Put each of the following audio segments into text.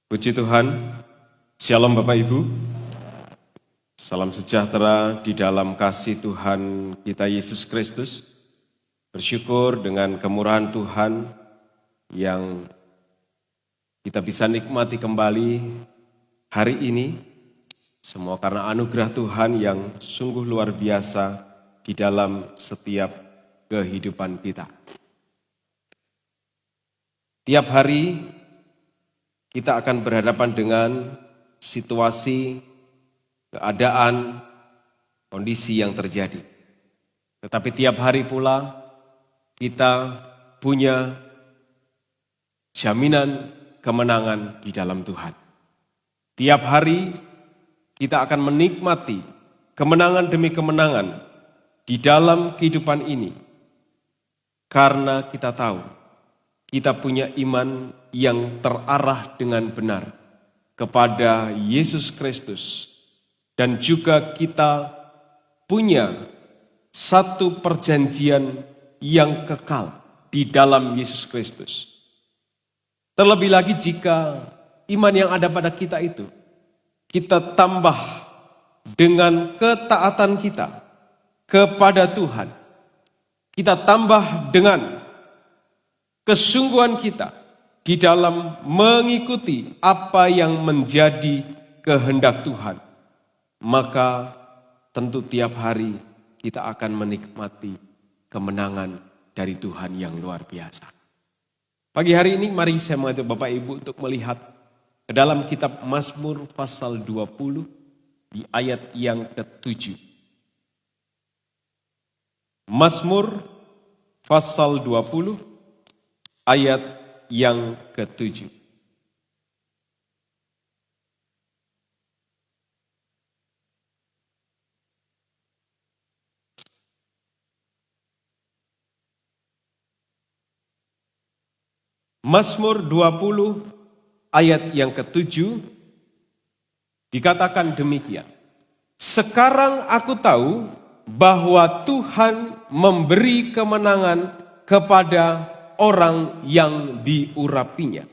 Puji Tuhan, Shalom Bapak Ibu, salam sejahtera di dalam kasih Tuhan kita Yesus Kristus. Bersyukur dengan kemurahan Tuhan yang kita bisa nikmati kembali hari ini. Semua karena anugerah Tuhan yang sungguh luar biasa di dalam setiap kehidupan kita. Tiap hari kita akan berhadapan dengan situasi, keadaan, kondisi yang terjadi. Tetapi tiap hari pula kita punya jaminan kemenangan di dalam Tuhan. Tiap hari kita akan menikmati kemenangan demi kemenangan di dalam kehidupan ini. Karena kita tahu kita punya iman yang terarah dengan benar kepada Yesus Kristus. Dan juga kita punya satu perjanjian yang kekal di dalam Yesus Kristus. Terlebih lagi jika iman yang ada pada kita itu, kita tambah dengan ketaatan kita kepada Tuhan. Kita tambah dengan kesungguhan kita di dalam mengikuti apa yang menjadi kehendak Tuhan. Maka tentu tiap hari kita akan menikmati kemenangan dari Tuhan yang luar biasa. Pagi hari ini mari saya mengajak Bapak Ibu untuk melihat ke dalam kitab Mazmur pasal 20 di ayat yang ke-7. Mazmur pasal 20 ayat yang ke-7. Mazmur 20 ayat yang ke-7 dikatakan demikian. Sekarang aku tahu bahwa Tuhan memberi kemenangan kepada orang yang diurapinya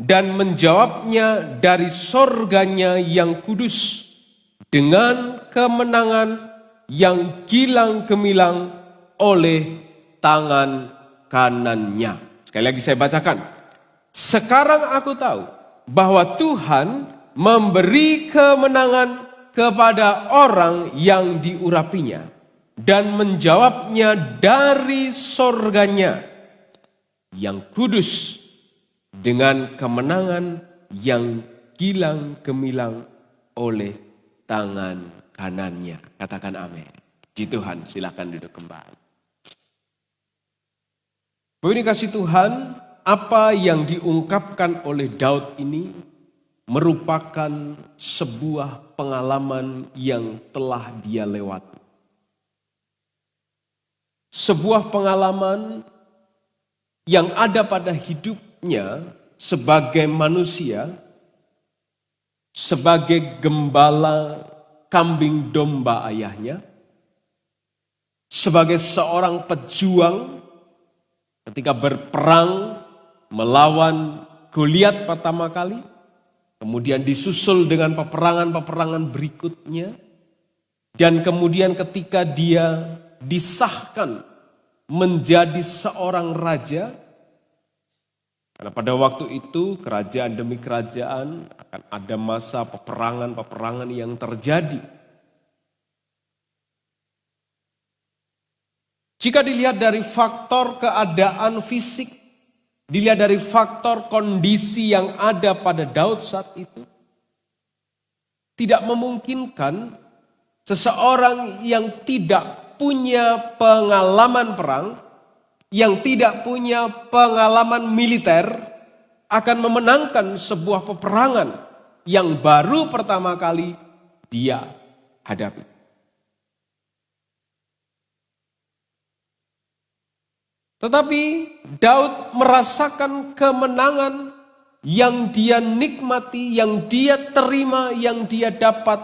dan menjawabnya dari sorganya yang kudus dengan kemenangan yang gilang gemilang oleh tangan kanannya. Sekali lagi saya bacakan. Sekarang aku tahu bahwa Tuhan memberi kemenangan kepada orang yang diurapinya dan menjawabnya dari sorganya yang kudus dengan kemenangan yang gilang gemilang oleh tangan kanannya. Katakan amin. Puji Tuhan, silakan duduk kembali. Bapak ini kasih Tuhan, apa yang diungkapkan oleh Daud ini merupakan sebuah pengalaman yang telah dia lewati. Sebuah pengalaman yang ada pada hidupnya sebagai manusia, sebagai gembala kambing domba ayahnya, sebagai seorang pejuang ketika berperang melawan Goliat pertama kali, kemudian disusul dengan peperangan-peperangan berikutnya, dan kemudian ketika dia disahkan menjadi seorang raja, karena pada waktu itu kerajaan demi kerajaan akan ada masa peperangan-peperangan yang terjadi. Jika dilihat dari faktor keadaan fisik, dilihat dari faktor kondisi yang ada pada Daud saat itu, tidak memungkinkan seseorang yang tidak punya pengalaman perang, yang tidak punya pengalaman militer, akan memenangkan sebuah peperangan yang baru pertama kali dia hadapi. Tetapi Daud merasakan kemenangan yang dia nikmati, yang dia terima, yang dia dapat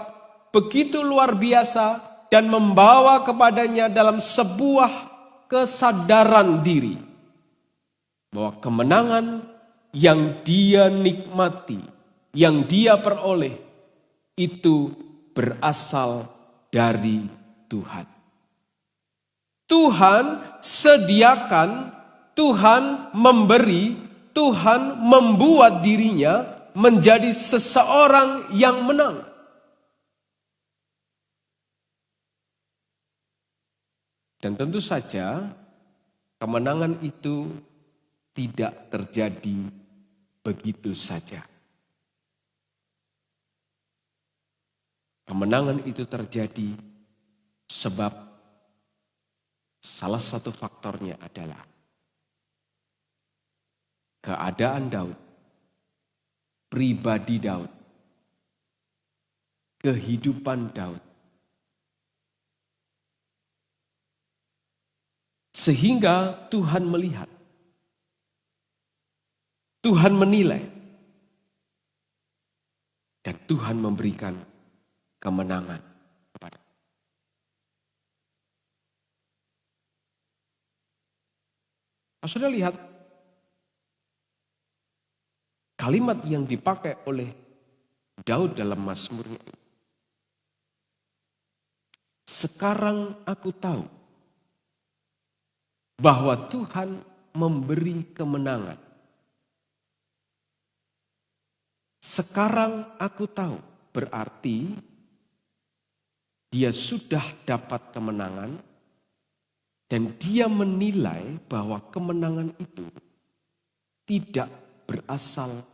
begitu luar biasa dan membawa kepadanya dalam sebuah kesadaran diri bahwa kemenangan yang dia nikmati yang dia peroleh itu berasal dari Tuhan. Tuhan sediakan, Tuhan memberi, Tuhan membuat dirinya menjadi seseorang yang menang. Dan tentu saja kemenangan itu tidak terjadi begitu saja. Kemenangan itu terjadi sebab salah satu faktornya adalah keadaan Daud, pribadi Daud, kehidupan Daud. Sehingga Tuhan melihat, Tuhan menilai, dan Tuhan memberikan kemenangan kepada. Saudara lihat kalimat yang dipakai oleh Daud dalam Mazmurnya. Sekarang aku tahu bahwa Tuhan memberi kemenangan. Sekarang aku tahu, berarti dia sudah dapat kemenangan dan dia menilai bahwa kemenangan itu tidak berasal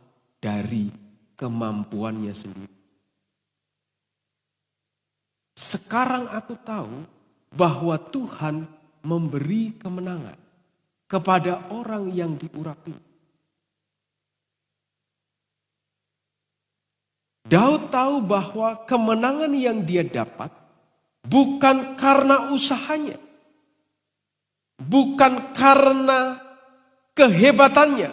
dari kemampuannya sendiri. Sekarang aku tahu bahwa Tuhan memberi kemenangan kepada orang yang diurapi. Daud tahu bahwa kemenangan yang dia dapat bukan karena usahanya, bukan karena kehebatannya,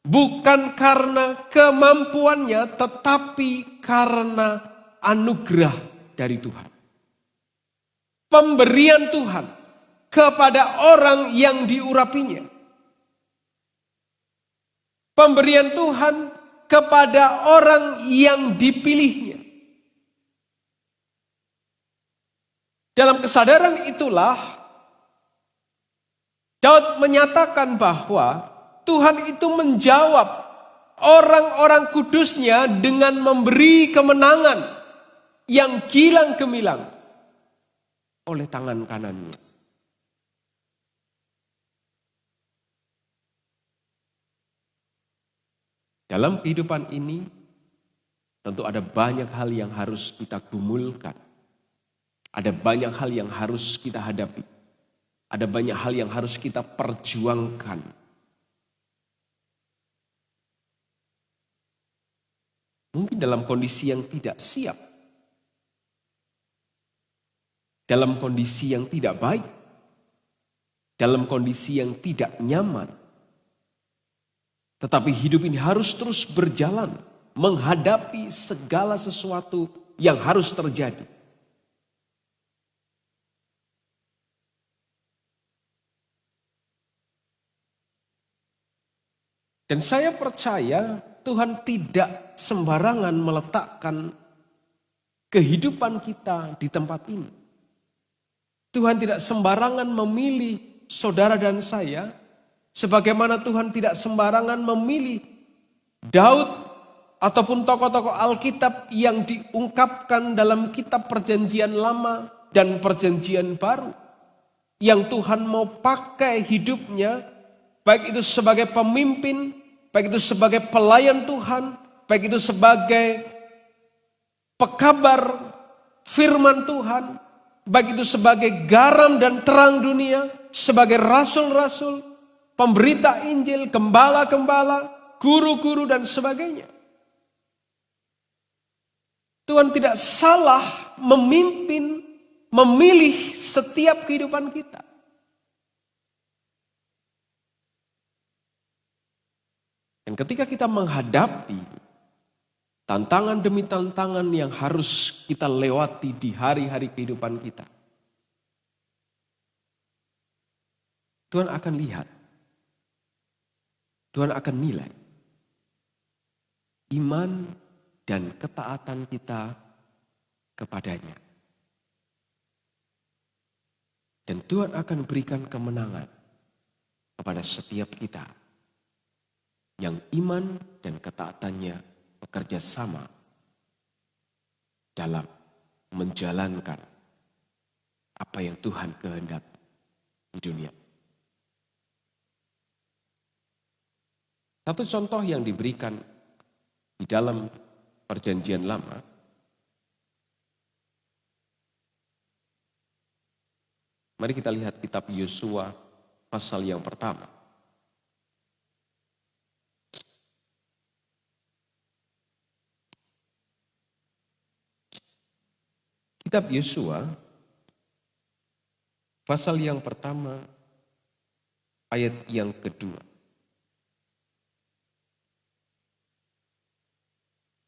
bukan karena kemampuannya, tetapi karena anugerah dari Tuhan. Pemberian Tuhan kepada orang yang diurapinya. Pemberian Tuhan kepada orang yang dipilihnya. Dalam kesadaran itulah Daud menyatakan bahwa Tuhan itu menjawab orang-orang kudusnya dengan memberi kemenangan yang gilang gemilang oleh tangan kanannya. Dalam kehidupan ini tentu ada banyak hal yang harus kita gumulkan. Ada banyak hal yang harus kita hadapi. Ada banyak hal yang harus kita perjuangkan. Mungkin dalam kondisi yang tidak siap. Dalam kondisi yang tidak baik. Dalam kondisi yang tidak nyaman. Tetapi hidup ini harus terus berjalan. Menghadapi segala sesuatu yang harus terjadi. Dan saya percaya Tuhan tidak sembarangan meletakkan kehidupan kita di tempat ini. Tuhan tidak sembarangan memilih saudara dan saya, sebagaimana Tuhan tidak sembarangan memilih Daud ataupun tokoh-tokoh Alkitab yang diungkapkan dalam kitab Perjanjian Lama dan Perjanjian Baru. Yang Tuhan mau pakai hidupnya, baik itu sebagai pemimpin, baik itu sebagai pelayan Tuhan, baik itu sebagai pekabar firman Tuhan, baik itu sebagai garam dan terang dunia, sebagai rasul-rasul, pemberita Injil, gembala-gembala, guru-guru dan sebagainya. Tuhan tidak salah memimpin, memilih setiap kehidupan kita. Dan ketika kita menghadapi tantangan demi tantangan yang harus kita lewati di hari-hari kehidupan kita, Tuhan akan lihat, Tuhan akan nilai iman dan ketaatan kita kepadanya. Dan Tuhan akan berikan kemenangan kepada setiap kita yang iman dan ketaatannya bekerja sama dalam menjalankan apa yang Tuhan kehendaki di dunia. Satu contoh yang diberikan di dalam Perjanjian Lama, mari kita lihat kitab Yosua pasal yang pertama. Kitab Yosua pasal yang pertama ayat yang kedua.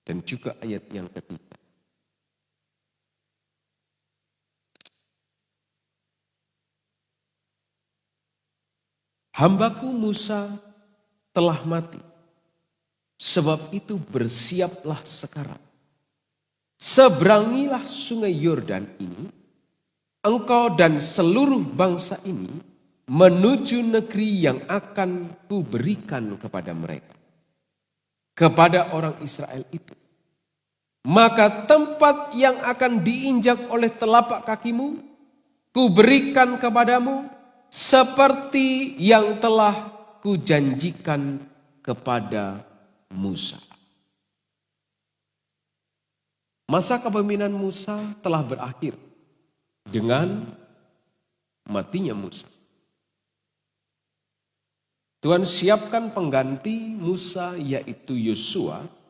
Dan juga ayat yang ketiga. Hambaku Musa telah mati, sebab itu bersiaplah sekarang. Seberangilah sungai Yordan ini, engkau dan seluruh bangsa ini menuju negeri yang akan kuberikan kepada mereka, kepada orang Israel itu. Maka tempat yang akan diinjak oleh telapak kakimu, kuberikan kepadamu seperti yang telah kujanjikan kepada Musa. Masa kepemimpinan Musa telah berakhir dengan matinya Musa. Tuhan siapkan pengganti Musa, yaitu Yosua.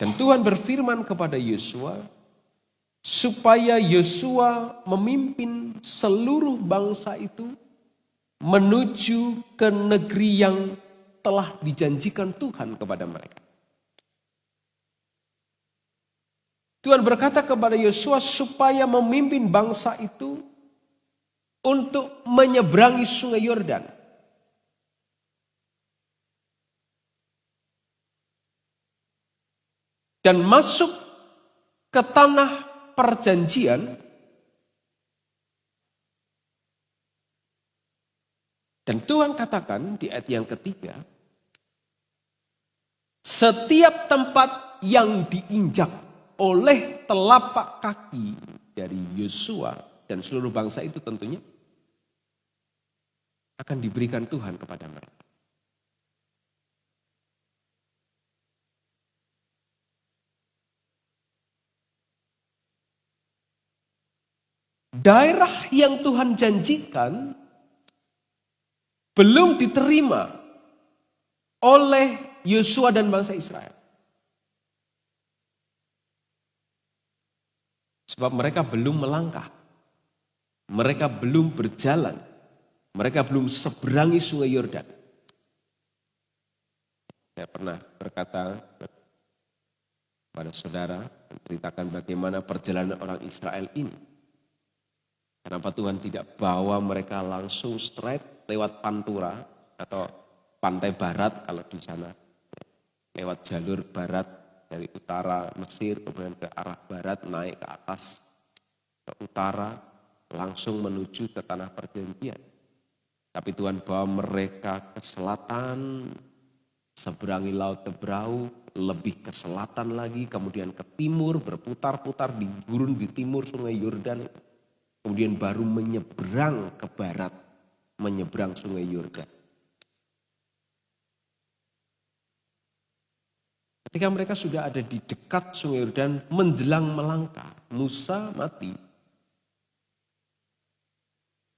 Dan Tuhan berfirman kepada Yosua supaya Yosua memimpin seluruh bangsa itu menuju ke negeri yang telah dijanjikan Tuhan kepada mereka. Tuhan berkata kepada Yosua supaya memimpin bangsa itu untuk menyeberangi sungai Yordan. Dan masuk ke tanah perjanjian. Dan Tuhan katakan di ayat yang ketiga, setiap tempat yang diinjak oleh telapak kaki dari Yosua dan seluruh bangsa itu tentunya akan diberikan Tuhan kepada mereka. Daerah yang Tuhan janjikan belum diterima oleh Yosua dan bangsa Israel. Sebab mereka belum melangkah. Mereka belum berjalan. Mereka belum seberangi sungai Yordan. Saya pernah berkata pada saudara, menceritakan bagaimana perjalanan orang Israel ini. Kenapa Tuhan tidak bawa mereka langsung straight lewat Pantura atau pantai barat kalau di sana. Lewat jalur barat dari utara Mesir kemudian ke arah barat naik ke atas ke utara langsung menuju ke tanah perjanjian. Tapi Tuhan bawa mereka ke selatan, seberangi laut Tebrau, lebih ke selatan lagi, kemudian ke timur, berputar-putar di gurun di timur sungai Yordan. Kemudian baru menyeberang ke barat, menyeberang sungai Yordan. Ketika mereka sudah ada di dekat sungai Yordan, menjelang melangkah, Musa mati.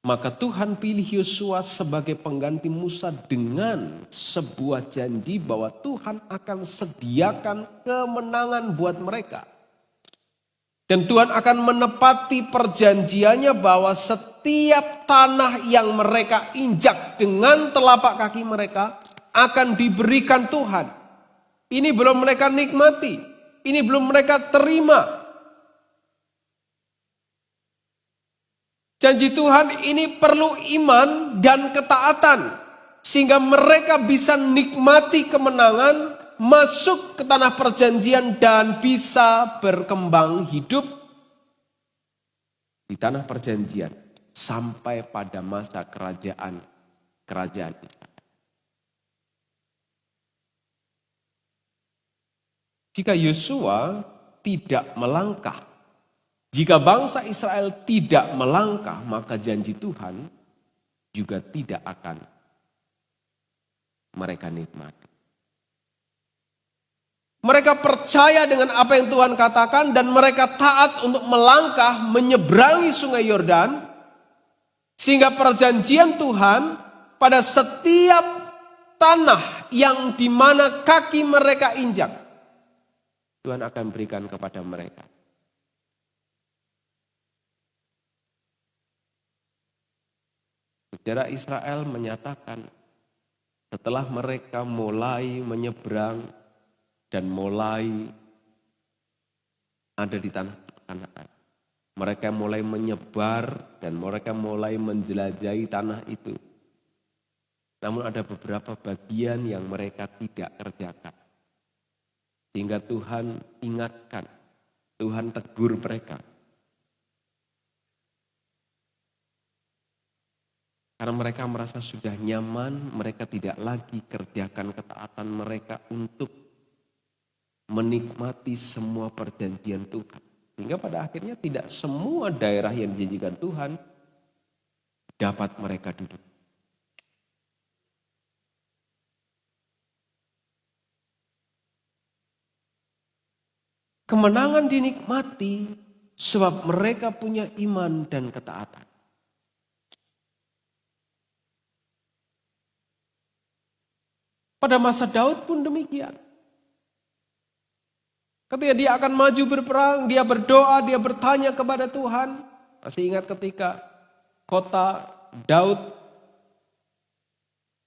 Maka Tuhan pilih Yosua sebagai pengganti Musa dengan sebuah janji bahwa Tuhan akan sediakan kemenangan buat mereka. Dan Tuhan akan menepati perjanjiannya bahwa setiap tanah yang mereka injak dengan telapak kaki mereka akan diberikan Tuhan. Ini belum mereka nikmati, ini belum mereka terima. Janji Tuhan ini perlu iman dan ketaatan. sehingga mereka bisa nikmati kemenangan, masuk ke tanah perjanjian dan bisa berkembang hidup di tanah perjanjian sampai pada masa kerajaan Israel. Jika Yosua tidak melangkah, jika bangsa Israel tidak melangkah, maka janji Tuhan juga tidak akan mereka nikmati. Mereka percaya dengan apa yang Tuhan katakan dan mereka taat untuk melangkah menyeberangi sungai Yordan, sehingga perjanjian Tuhan pada setiap tanah yang dimana kaki mereka injak, Tuhan akan berikan kepada mereka. Sejarah Israel menyatakan setelah mereka mulai menyeberang dan mulai ada di tanah Kanaan, mereka mulai menyebar dan mereka mulai menjelajahi tanah itu. Namun ada beberapa bagian yang mereka tidak kerjakan. Sehingga Tuhan ingatkan, Tuhan tegur mereka. Karena mereka merasa sudah nyaman, mereka tidak lagi kerjakan ketaatan mereka untuk menikmati semua perjanjian Tuhan. Sehingga pada akhirnya tidak semua daerah yang dijanjikan Tuhan dapat mereka duduk. Kemenangan dinikmati sebab mereka punya iman dan ketaatan. Pada masa Daud pun demikian. Ketika dia akan maju berperang, dia berdoa, dia bertanya kepada Tuhan. Masih ingat ketika kota Daud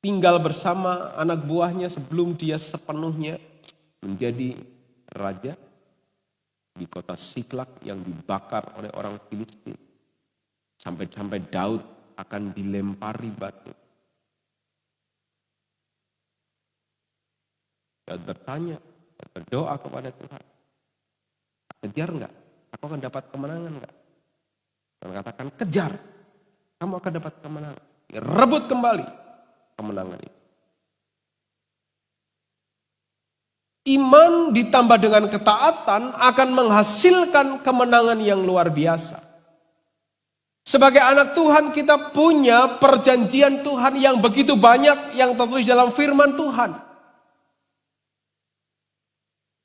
tinggal bersama anak buahnya sebelum dia sepenuhnya menjadi raja? Di kota Siklak yang dibakar oleh orang Filistin. Sampai Daud akan dilempari batu. Daud bertanya, berdoa kepada Tuhan. Kejar enggak? Aku akan dapat kemenangan enggak? Dan katakan kejar. Kamu akan dapat kemenangan. Rebut kembali kemenangan itu. Iman ditambah dengan ketaatan akan menghasilkan kemenangan yang luar biasa. Sebagai anak Tuhan kita punya perjanjian Tuhan yang begitu banyak yang tertulis dalam firman Tuhan.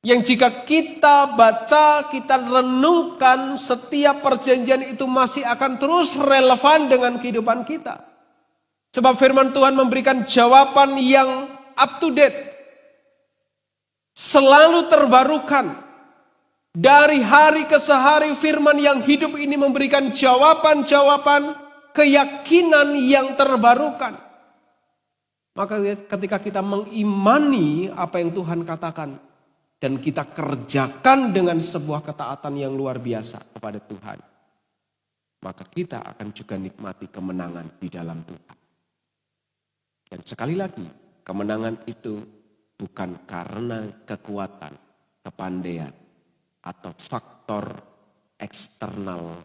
Yang jika kita baca, kita renungkan, setiap perjanjian itu masih akan terus relevan dengan kehidupan kita. Sebab firman Tuhan memberikan jawaban yang up to date. Selalu terbarukan. Dari hari ke hari firman yang hidup ini memberikan jawaban-jawaban keyakinan yang terbarukan. Maka ketika kita mengimani apa yang Tuhan katakan dan kita kerjakan dengan sebuah ketaatan yang luar biasa kepada Tuhan, maka kita akan juga nikmati kemenangan di dalam Tuhan. Dan sekali lagi, kemenangan itu bukan karena kekuatan, kepandaian, atau faktor eksternal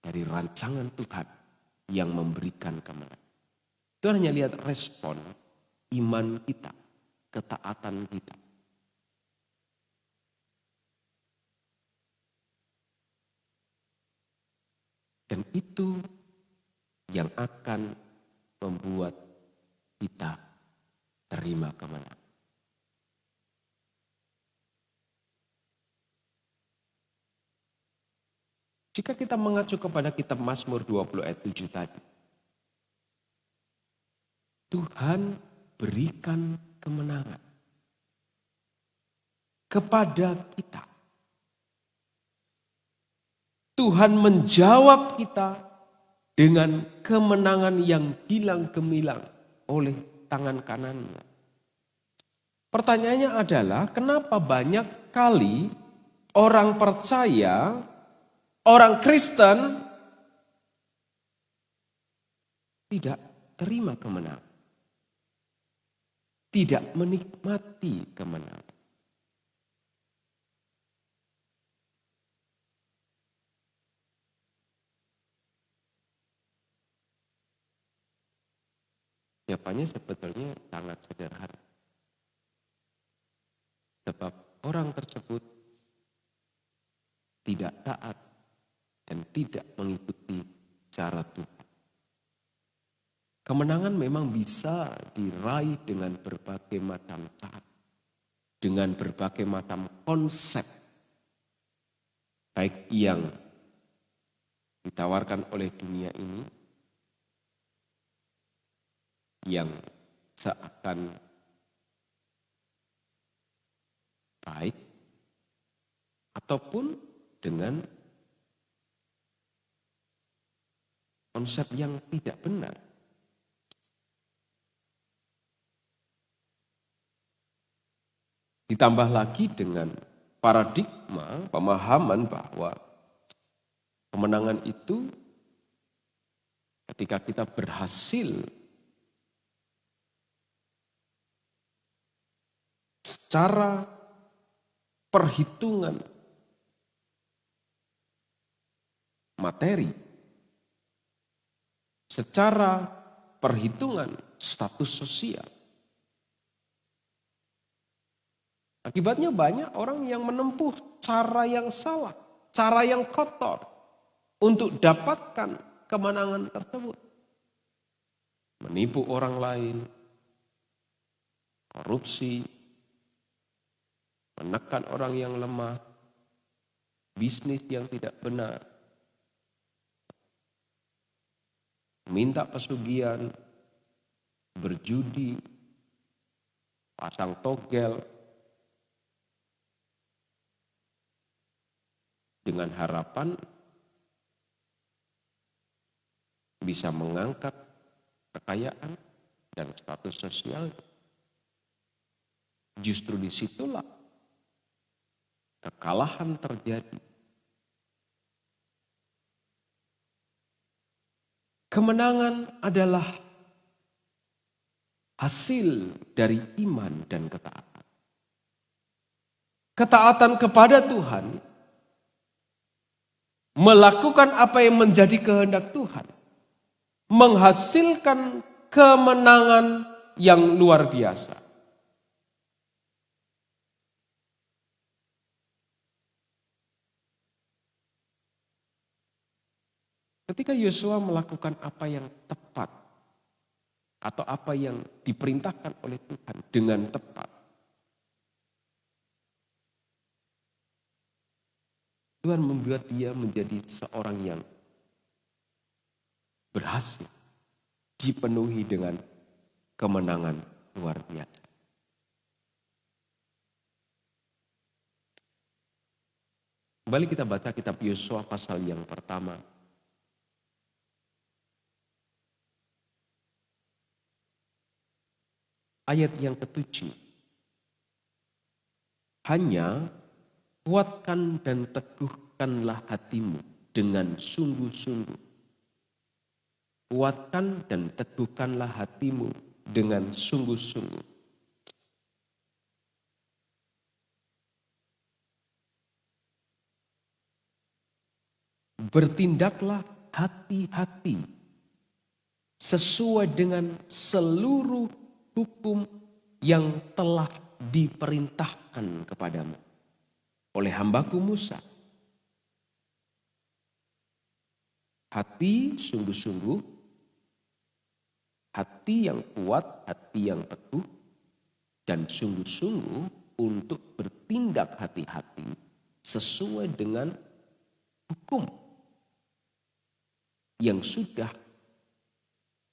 dari rancangan Tuhan yang memberikan kemenangan. Tuhan hanya lihat respon iman kita, ketaatan kita. Dan itu yang akan membuat kita terima kemenangan. Jika kita mengacu kepada kitab Mazmur 20 ayat 7 tadi. Tuhan berikan kemenangan kepada kita. Tuhan menjawab kita dengan kemenangan yang gilang gemilang oleh tangan kanannya. Pertanyaannya adalah kenapa banyak kali orang percaya, orang Kristen tidak terima kemenangan, tidak menikmati kemenangan. Jawabannya sebetulnya sangat sederhana. Sebab orang tersebut tidak taat dan tidak mengikuti cara Tuhan. Kemenangan memang bisa diraih dengan berbagai macam cara, dengan berbagai macam konsep, baik yang ditawarkan oleh dunia ini, yang seakan baik, ataupun dengan konsep yang tidak benar. Ditambah lagi dengan paradigma pemahaman bahwa kemenangan itu ketika kita berhasil secara perhitungan materi, secara perhitungan status sosial. Akibatnya banyak orang yang menempuh cara yang salah, cara yang kotor untuk dapatkan kemenangan tersebut. Menipu orang lain, korupsi, menekan orang yang lemah, bisnis yang tidak benar, minta pesugihan, berjudi, pasang togel, dengan harapan bisa mengangkat kekayaan dan status sosial. Justru disitulah kekalahan terjadi. Kemenangan adalah hasil dari iman dan ketaatan. Ketaatan kepada Tuhan, melakukan apa yang menjadi kehendak Tuhan, menghasilkan kemenangan yang luar biasa. Ketika Yosua melakukan apa yang tepat atau apa yang diperintahkan oleh Tuhan dengan tepat, Tuhan membuat dia menjadi seorang yang berhasil, dipenuhi dengan kemenangan luar biasa. Kembali kita baca kitab Yosua pasal yang pertama. Ayat yang ke-7. Hanya kuatkan dan teguhkanlah hatimu dengan sungguh-sungguh. Kuatkan dan teguhkanlah hatimu dengan sungguh-sungguh. Bertindaklah hati-hati sesuai dengan seluruh hukum yang telah diperintahkan kepadamu oleh hambaku Musa. Hati sungguh-sungguh, hati yang kuat, hati yang teguh, dan sungguh-sungguh untuk bertindak hati-hati sesuai dengan hukum yang sudah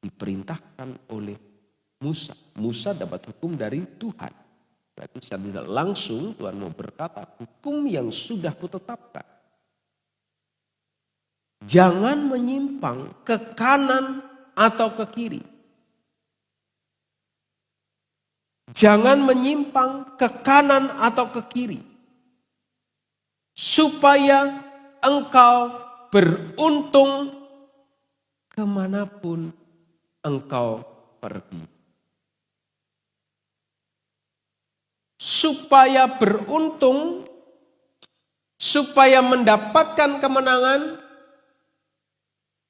diperintahkan oleh Musa. Musa dapat hukum dari Tuhan. Berarti secara tidak langsung Tuhan mau berkata, hukum yang sudah kutetapkan. Jangan menyimpang ke kanan atau ke kiri. Jangan menyimpang ke kanan atau ke kiri. Supaya engkau beruntung kemanapun engkau pergi. Supaya beruntung, supaya mendapatkan kemenangan,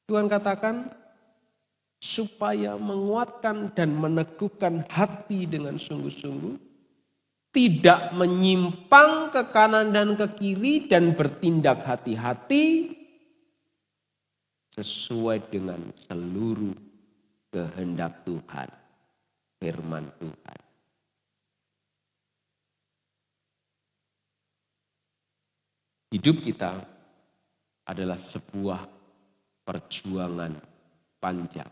Tuhan katakan, supaya menguatkan dan meneguhkan hati dengan sungguh-sungguh, tidak menyimpang ke kanan dan ke kiri dan bertindak hati-hati sesuai dengan seluruh kehendak Tuhan, firman Tuhan. Hidup kita adalah sebuah perjuangan panjang.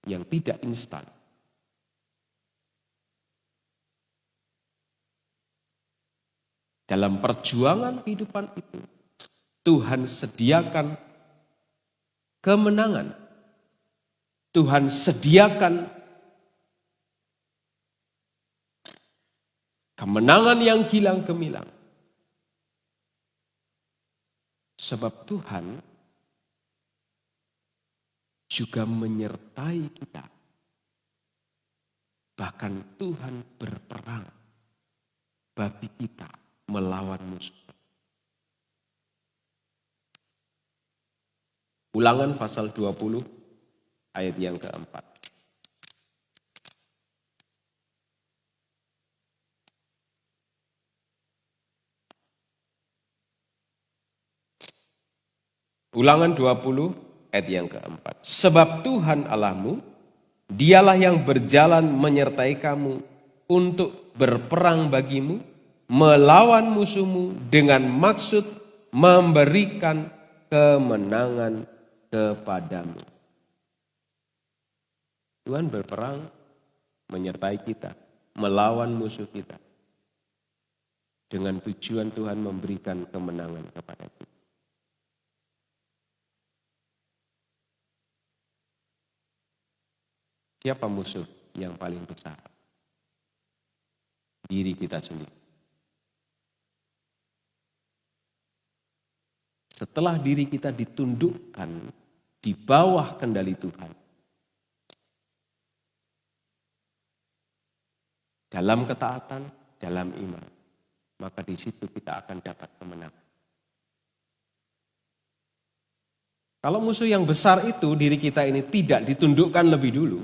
Yang tidak instan. Dalam perjuangan kehidupan itu, Tuhan sediakan kemenangan. Tuhan sediakan kemenangan yang gilang gemilang. Sebab Tuhan juga menyertai kita. Bahkan Tuhan berperang bagi kita melawan musuh. Ulangan pasal 20 ayat yang keempat. Ulangan 20 ayat yang keempat. Sebab Tuhan Allahmu, dialah yang berjalan menyertai kamu untuk berperang bagimu, melawan musuhmu dengan maksud memberikan kemenangan kepadamu. Tuhan berperang menyertai kita, melawan musuh kita. Dengan tujuan Tuhan memberikan kemenangan kepada kita. Siapa musuh yang paling besar? Diri kita sendiri. Setelah diri kita ditundukkan di bawah kendali Tuhan, dalam ketaatan, dalam iman, maka di situ kita akan dapat kemenangan. Kalau musuh yang besar itu diri kita ini tidak ditundukkan lebih dulu,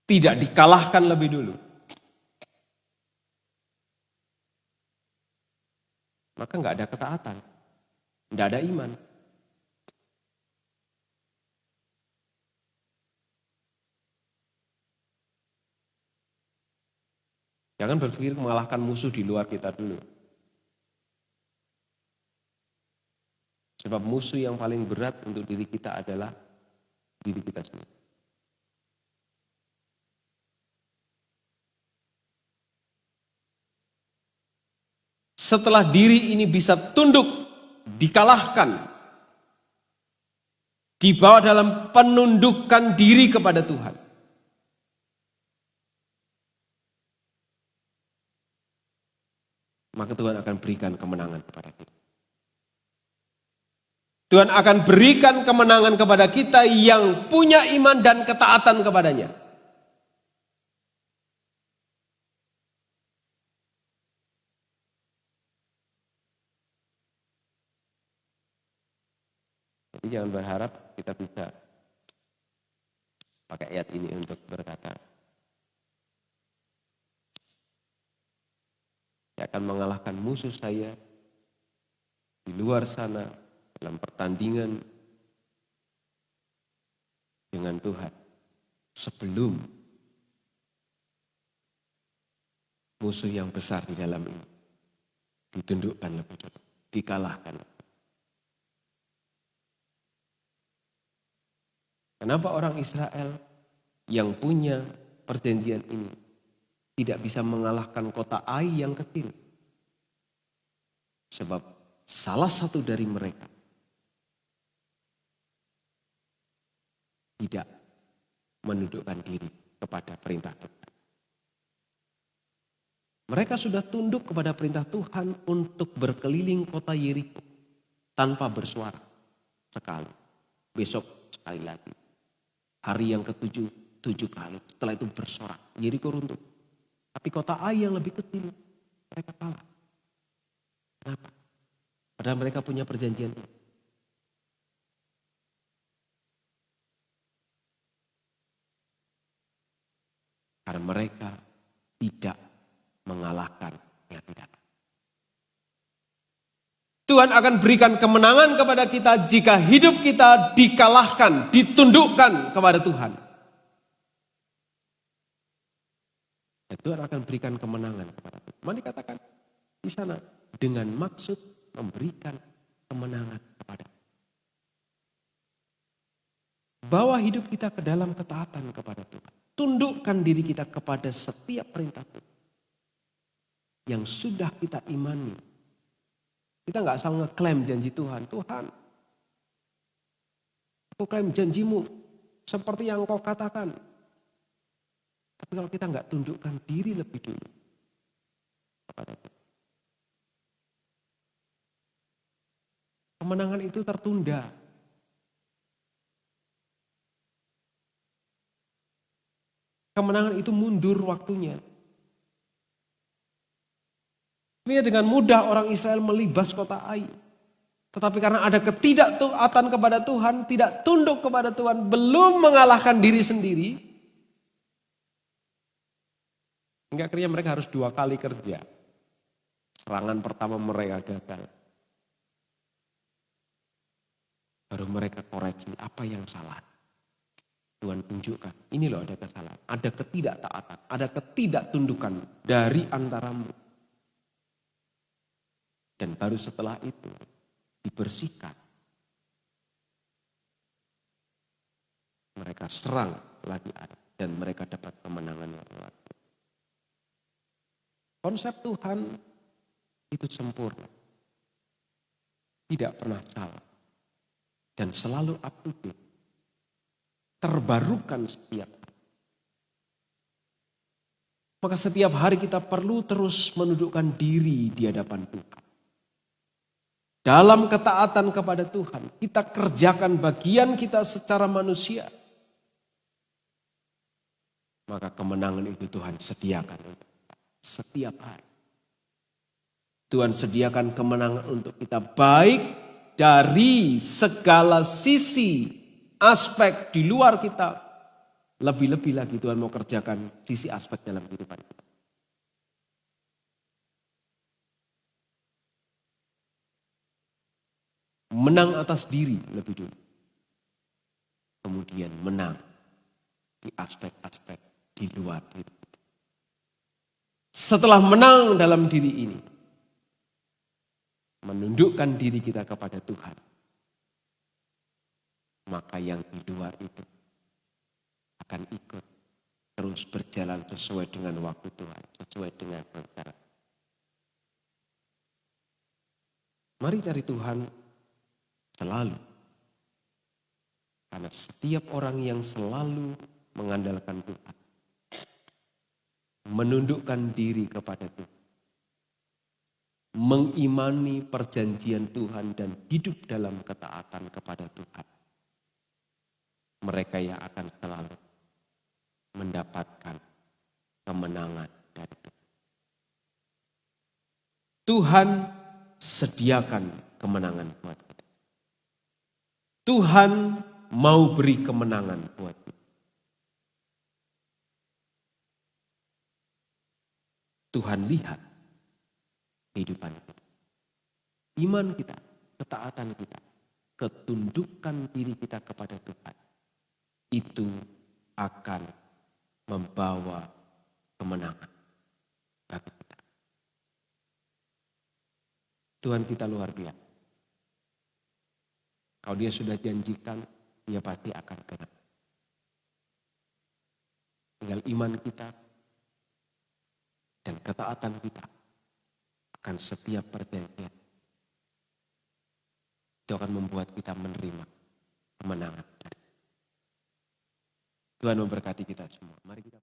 tidak dikalahkan lebih dulu, maka nggak ada ketaatan, nggak ada iman. Jangan berpikir mengalahkan musuh di luar kita dulu. Sebab musuh yang paling berat untuk diri kita adalah diri kita sendiri. Setelah diri ini bisa tunduk, dikalahkan, dibawa dalam penundukan diri kepada Tuhan. Maka Tuhan akan berikan kemenangan kepada kita. Tuhan akan berikan kemenangan kepada kita yang punya iman dan ketaatan kepadanya. Jadi jangan berharap kita bisa pakai ayat ini untuk berkata, saya akan mengalahkan musuh saya di luar sana dalam pertandingan dengan Tuhan sebelum musuh yang besar di dalam ini ditundukkan lebih dulu, dikalahkan. Kenapa orang Israel yang punya perjanjian ini tidak bisa mengalahkan kota Ai yang kecil? Sebab salah satu dari mereka tidak menundukkan diri kepada perintah Tuhan. Mereka sudah tunduk kepada perintah Tuhan untuk berkeliling kota Yeriko tanpa bersuara sekali. Besok sekali lagi. Hari yang ketujuh, 7 kali. Setelah itu bersorak. Yeriko runtuh. Tapi kota Ai yang lebih kecil, mereka kalah. Kenapa? Padahal mereka punya perjanjian ini. Karena mereka tidak mengalahkan yang tidak. Tuhan akan berikan kemenangan kepada kita jika hidup kita dikalahkan, ditundukkan kepada Tuhan. Dan Tuhan akan berikan kemenangan kepada kita. Mari dikatakan di sana dengan maksud memberikan kemenangan kepada kita. Bawa hidup kita ke dalam ketaatan kepada Tuhan. Tundukkan diri kita kepada setiap perintah Tuhan yang sudah kita imani. Kita nggak asal ngeklaim janji Tuhan. Tuhan, aku klaim janjimu seperti yang kau katakan. Tapi kalau kita nggak tundukkan diri lebih dulu kepada Tuhan, kemenangan itu tertunda. Kemenangan itu mundur waktunya. Lihat dengan mudah orang Israel melibas kota Ai. Tetapi karena ada ketidaktaatan kepada Tuhan, tidak tunduk kepada Tuhan, belum mengalahkan diri sendiri. Hingga akhirnya mereka harus 2 kali kerja. Serangan pertama mereka gagal. Baru mereka koreksi apa yang salah. Tuhan tunjukkan, ini loh ada kesalahan, ada ketidaktaatan, ada ketidaktundukan dari antaramu. Dan baru setelah itu dibersihkan. Mereka serang lagi dan mereka dapat kemenangan yang luar biasa. Konsep Tuhan itu sempurna. Tidak pernah salah. Dan selalu up to date. Terbarukan setiap hari. Maka setiap hari kita perlu terus menundukkan diri di hadapan Tuhan. Dalam ketaatan kepada Tuhan, kita kerjakan bagian kita secara manusia. Maka kemenangan itu Tuhan sediakan setiap hari. Tuhan sediakan kemenangan untuk kita baik dari segala sisi. Aspek di luar kita, lebih-lebih lagi Tuhan mau kerjakan sisi aspek dalam kehidupan kita. Menang atas diri lebih dulu. Kemudian menang di aspek-aspek di luar diri. Setelah menang dalam diri ini, menundukkan diri kita kepada Tuhan. Maka yang di luar itu akan ikut terus berjalan sesuai dengan waktu Tuhan, sesuai dengan rencana. Mari cari Tuhan selalu. Karena setiap orang yang selalu mengandalkan Tuhan, menundukkan diri kepada Tuhan, mengimani perjanjian Tuhan dan hidup dalam ketaatan kepada Tuhan, mereka yang akan selalu mendapatkan kemenangan dari Tuhan. Tuhan sediakan kemenangan buat kita. Tuhan mau beri kemenangan buat kita. Tuhan lihat kehidupan kita. Iman kita, ketaatan kita, ketundukan diri kita kepada Tuhan. Itu akan membawa kemenangan bagi kita. Tuhan kita luar biasa. Kalau dia sudah janjikan, dia pasti akan kena. Tinggal iman kita dan ketaatan kita akan setiap perjanjian. Itu akan membuat kita menerima kemenangan. Tuhan memberkati kita semua. Mari kita